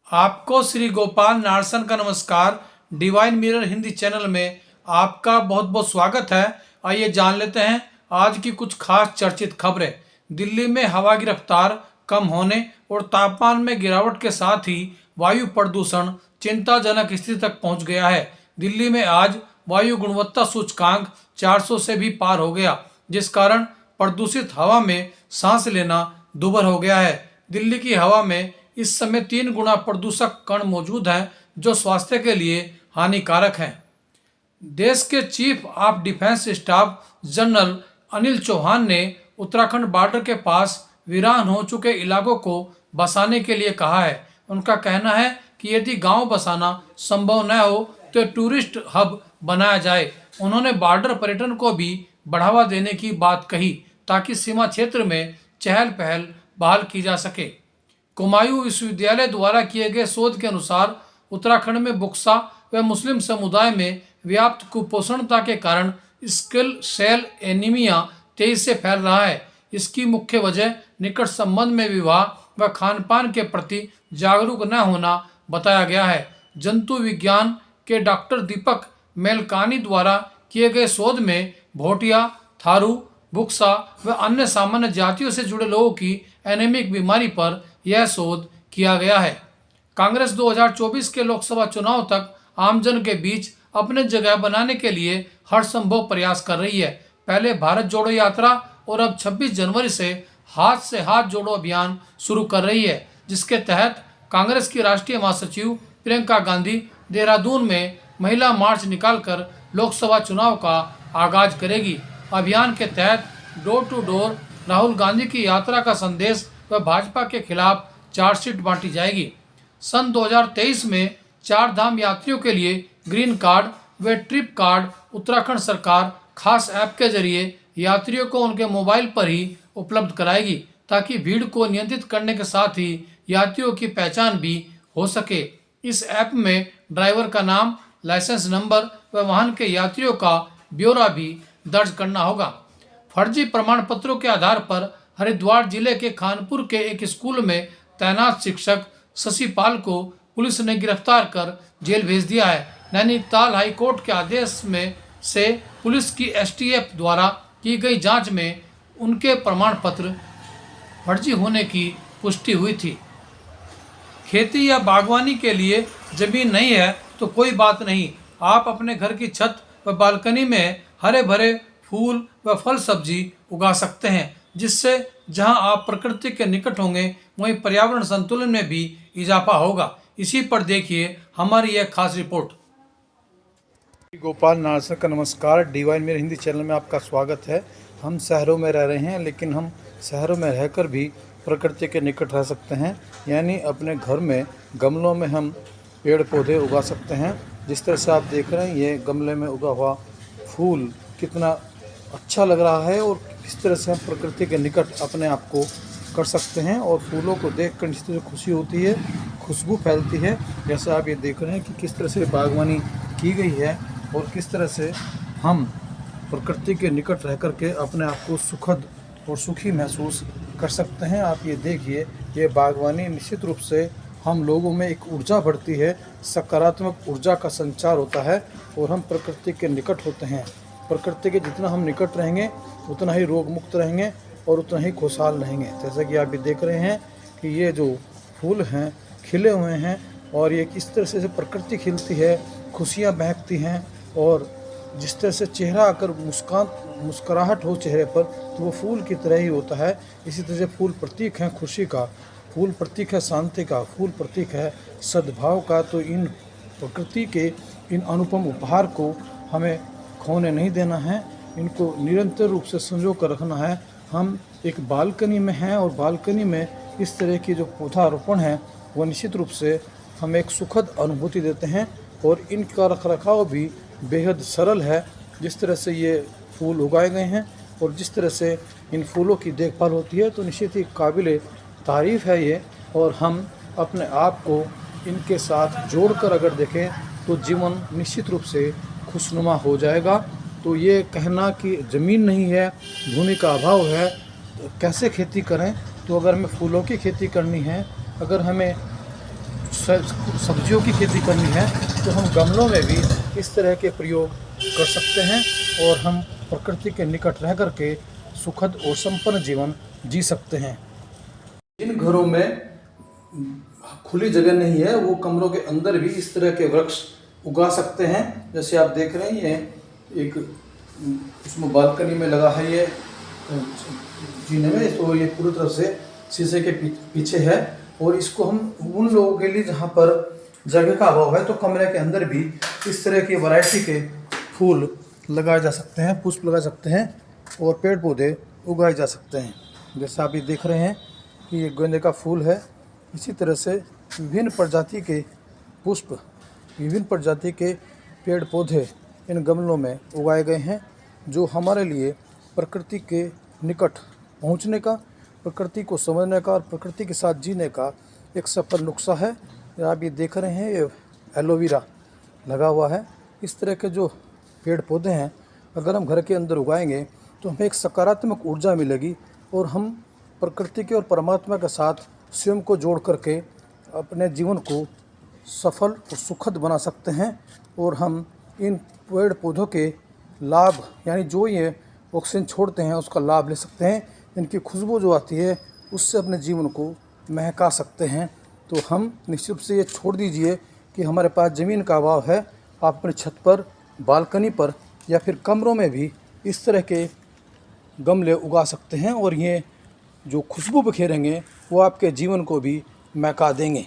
आपको श्री गोपाल नारसन का नमस्कार। डिवाइन मिरर हिंदी चैनल में आपका बहुत बहुत स्वागत है। आइए जान लेते हैं आज की कुछ खास चर्चित खबरें। दिल्ली में हवा की रफ्तार कम होने और तापमान में गिरावट के साथ ही वायु प्रदूषण चिंताजनक स्थिति तक पहुंच गया है। दिल्ली में आज वायु गुणवत्ता सूचकांक 400 से भी पार हो गया, जिस कारण प्रदूषित हवा में सांस लेना दूभर हो गया है। दिल्ली की हवा में इस समय 3 गुना प्रदूषक कण मौजूद हैं, जो स्वास्थ्य के लिए हानिकारक हैं। देश के chief of defence staff general Anil Chauhan ने उत्तराखंड बॉर्डर के पास वीरान हो चुके इलाकों को बसाने के लिए कहा है। उनका कहना है कि यदि गांव बसाना संभव न हो तो टूरिस्ट हब बनाया जाए। उन्होंने बॉर्डर पर्यटन को भी बढ़ावा देने की बात कही, ताकि सीमा क्षेत्र में चहल पहल बहाल की जा सके। कुमायूं विश्वविद्यालय द्वारा किए गए शोध के अनुसार उत्तराखंड में बुक्सा व मुस्लिम समुदाय में व्याप्त कुपोषणता के कारण स्किल सेल एनीमिया तेजी से फैल रहा है। इसकी मुख्य वजह निकट संबंध में विवाह व खानपान के प्रति जागरूक न होना बताया गया है। जंतु विज्ञान के डॉक्टर दीपक मेलकानी द्वारा किए गए शोध में भोटिया, थारू, बुक्सा व अन्य सामान्य जातियों से जुड़े लोगों की एनीमिक बीमारी पर यह शोध किया गया है। कांग्रेस 2024 के लोकसभा चुनाव तक आमजन के बीच अपने जगह बनाने के लिए हर संभव प्रयास कर रही है। पहले भारत जोड़ो यात्रा और अब 26 जनवरी से हाथ जोड़ो अभियान शुरू कर रही है, जिसके तहत कांग्रेस की राष्ट्रीय महासचिव प्रियंका गांधी देहरादून में महिला मार्च निकालकर लोकसभा चुनाव का आगाज करेगी। अभियान के तहत door to door Rahul Gandhi की यात्रा का संदेश व भाजपा के खिलाफ चार्जशीट बांटी जाएगी। सन 2023 में 4 धाम यात्रियों के लिए ग्रीन कार्ड व ट्रिप कार्ड उत्तराखंड सरकार खास ऐप के जरिए यात्रियों को उनके मोबाइल पर ही उपलब्ध कराएगी, ताकि भीड़ को नियंत्रित करने के साथ ही यात्रियों की पहचान भी हो सके। इस ऐप में ड्राइवर का नाम, लाइसेंस नंबर व वाहन के यात्रियों का ब्यौरा भी दर्ज करना होगा। फर्जी प्रमाण पत्रों के आधार पर हरिद्वार जिले के खानपुर के एक स्कूल में तैनात शिक्षक शशिपाल को पुलिस ने गिरफ्तार कर जेल भेज दिया है। नैनीताल हाईकोर्ट के आदेश में से पुलिस की एसटीएफ द्वारा की गई जांच में उनके प्रमाण पत्र फर्जी होने की पुष्टि हुई थी। खेती या बागवानी के लिए जमीन नहीं है तो कोई बात नहीं, आप अपने घर की छत व बालकनी में हरे भरे फूल व फल सब्जी उगा सकते हैं, जिससे जहां आप प्रकृति के निकट होंगे वहीं पर्यावरण संतुलन में भी इजाफा होगा। इसी पर देखिए हमारी यह खास रिपोर्ट। गोपाल नारसन का नमस्कार। डिवाइन मिरर हिंदी चैनल में आपका स्वागत है। हम शहरों में रह रहे हैं, लेकिन हम शहरों में रहकर भी प्रकृति के निकट रह सकते हैं। यानी अपने घर में गमलों में हम पेड़ पौधे उगा सकते हैं। जिस तरह से आप देख रहे हैं, ये गमले में उगा हुआ फूल कितना अच्छा लग रहा है और किस तरह से हम प्रकृति के निकट अपने आप को कर सकते हैं। और फूलों को देखकर निश्चित रूप से खुशी होती है, खुशबू फैलती है। जैसे आप ये देख रहे हैं कि किस तरह से बागवानी की गई है और किस तरह से हम प्रकृति के निकट रह कर के अपने आप को सुखद और सुखी महसूस कर सकते हैं। आप ये देखिए, ये बागवानी निश्चित रूप से हम लोगों में एक ऊर्जा बढ़ती है, सकारात्मक ऊर्जा का संचार होता है और हम प्रकृति के निकट होते हैं। प्रकृति के जितना हम निकट रहेंगे उतना ही रोग मुक्त रहेंगे और उतना ही खुशहाल रहेंगे। जैसा कि आप ये देख रहे हैं कि ये जो फूल हैं खिले हुए हैं और ये किस तरह से प्रकृति खिलती है, खुशियाँ महकती हैं और जिस तरह से चेहरा आकर मुस्कुराहट हो चेहरे पर, तो वो फूल की तरह ही होता है। इसी तरह से फूल प्रतीक हैं खुशी का, फूल प्रतीक है शांति का, फूल प्रतीक है सद्भाव का। तो इन प्रकृति के इन अनुपम उपहार को हमें खोने नहीं देना है, इनको निरंतर रूप से संजो कर रखना है। हम एक बालकनी में हैं और बालकनी में इस तरह की जो पौधारोपण है वो निश्चित रूप से हमें एक सुखद अनुभूति देते हैं और इनका रखरखाव भी बेहद सरल है। जिस तरह से ये फूल उगाए गए हैं और जिस तरह से इन फूलों की देखभाल होती है, तो निश्चित ही काबिल तारीफ़ है ये। और हम अपने आप को इनके साथ जोड़कर अगर देखें तो जीवन निश्चित रूप से खुशनुमा हो जाएगा। तो ये कहना कि ज़मीन नहीं है, भूमि का अभाव है, तो कैसे खेती करें। तो अगर हमें फूलों की खेती करनी है, अगर हमें सब्जियों की खेती करनी है तो हम गमलों में भी इस तरह के प्रयोग कर सकते हैं और हम प्रकृति के निकट रह कर के सुखद और संपन्न जीवन जी सकते हैं। जिन घरों में खुली जगह नहीं है वो कमरों के अंदर भी इस तरह के वृक्ष उगा सकते हैं। जैसे आप देख रहे हैं ये एक उसमें बालकनी में लगा है ये जीने में, तो ये पूरी तरह से शीशे के पीछे है। और इसको हम उन लोगों के लिए जहाँ पर जगह का अभाव है तो कमरे के अंदर भी इस तरह की वैरायटी के फूल लगाए जा सकते हैं, पुष्प लगा सकते हैं और पेड़ पौधे उगाए जा सकते हैं। जैसा आप ये देख रहे हैं कि ये गेंदे का फूल है। इसी तरह से विभिन्न प्रजाति के पुष्प, विभिन्न प्रजाति के पेड़ पौधे इन गमलों में उगाए गए हैं, जो हमारे लिए प्रकृति के निकट पहुंचने का, प्रकृति को समझने का और प्रकृति के साथ जीने का एक सफल नुस्खा है। आप ये देख रहे हैं ये एलोवेरा लगा हुआ है। इस तरह के जो पेड़ पौधे हैं अगर हम घर के अंदर उगाएंगे तो हमें एक सकारात्मक ऊर्जा मिलेगी और हम प्रकृति के और परमात्मा के साथ स्वयं को जोड़ करके अपने जीवन को सफल और सुखद बना सकते हैं। और हम इन पेड़ पौधों के लाभ यानी जो ये ऑक्सीजन छोड़ते हैं उसका लाभ ले सकते हैं। इनकी खुशबू जो आती है उससे अपने जीवन को महका सकते हैं। तो हम निश्चित रूप से ये छोड़ दीजिए कि हमारे पास ज़मीन का अभाव है, आप अपनी छत पर, बालकनी पर या फिर कमरों में भी इस तरह के गमले उगा सकते हैं और ये जो खुशबू बिखेरेंगे वो आपके जीवन को भी महका देंगे।